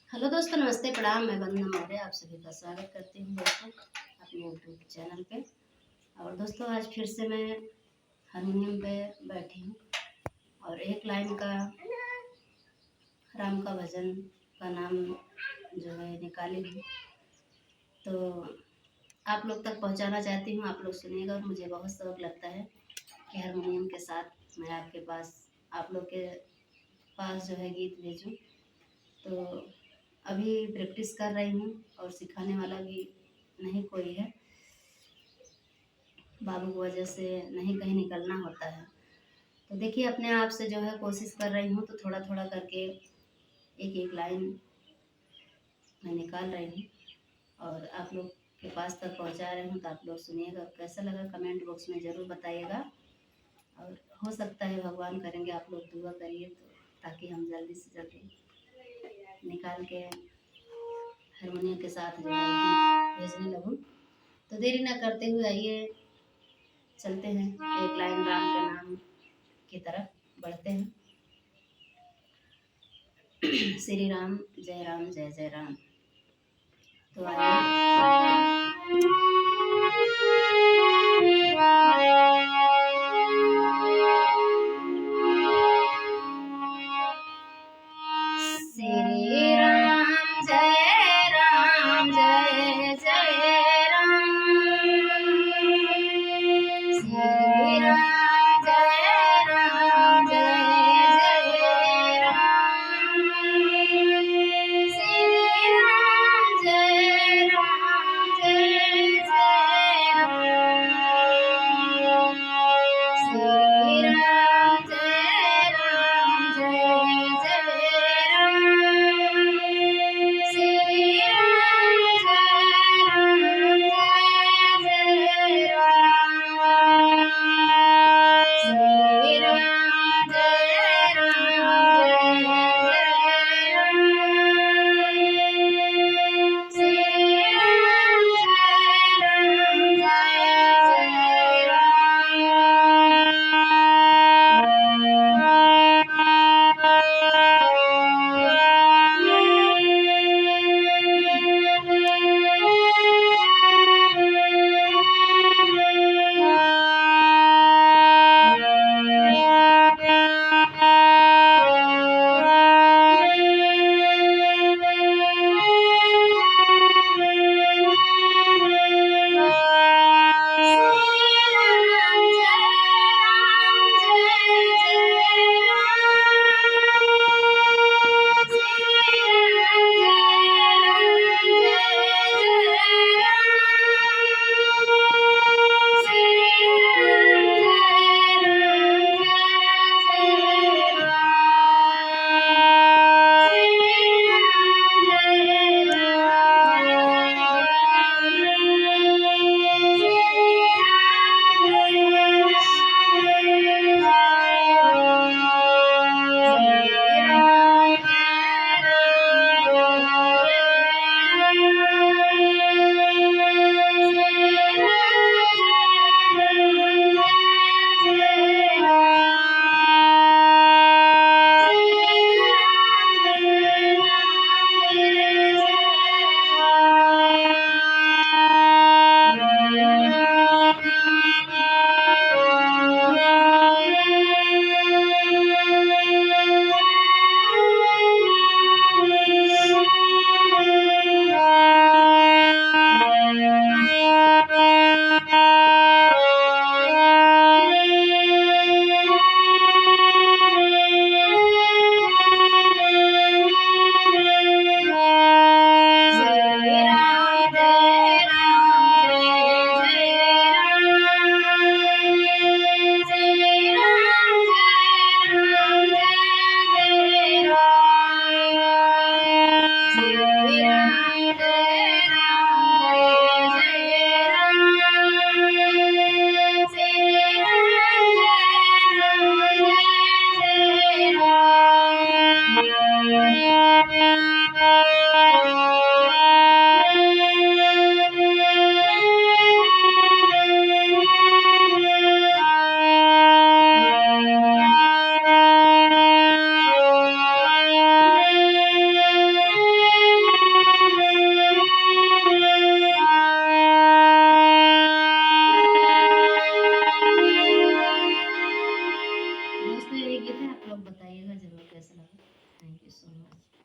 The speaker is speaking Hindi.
हेलो दोस्तों, नमस्ते, प्रणाम। मैं वंदना मौर्य आप सभी का स्वागत करती हूँ दोस्तों अपने यूट्यूब चैनल पे। और दोस्तों आज फिर से मैं हारमोनियम पे बैठी हूँ और एक लाइन का राम का भजन का नाम जो है निकाली हूँ, तो आप लोग तक पहुँचाना चाहती हूँ। आप लोग सुनिएगा और मुझे बहुत शौक लगता है कि हारमोनियम के साथ मैं आपके पास आप लोग के पास जो है गीत भेजूँ। तो अभी प्रैक्टिस कर रही हूँ और सिखाने वाला भी नहीं कोई है, बाबू की वजह से नहीं कहीं निकलना होता है। तो देखिए अपने आप से जो है कोशिश कर रही हूँ, तो थोड़ा थोड़ा करके एक एक लाइन मैं निकाल रही हूँ और आप लोग के पास तक पहुँचा रही हूँ। तो आप लोग सुनिएगा, कैसा लगा कमेंट बॉक्स में ज़रूर बताइएगा। और हो सकता है भगवान करेंगे आप लोग दुआ करिए, तो ताकि हम जल्दी से जल्दी निकाल के हारमोनियम के साथ जो है गीत भेजने लगूँ। तो देरी ना करते हुए आइए चलते हैं एक लाइन राम के नाम की तरफ बढ़ते हैं। श्री राम जय जय राम। तो आइए श्री राम जय जय राम। श्री राम जय जय राम। श्री राम जय जय राम। श्री राम जय जय राम। श्री राम जय राम। श्री राम जय राम। श्री राम जय उम्मीद है आप लोग बताइएगा ज़रूर कैसा लगा। Thank you so much.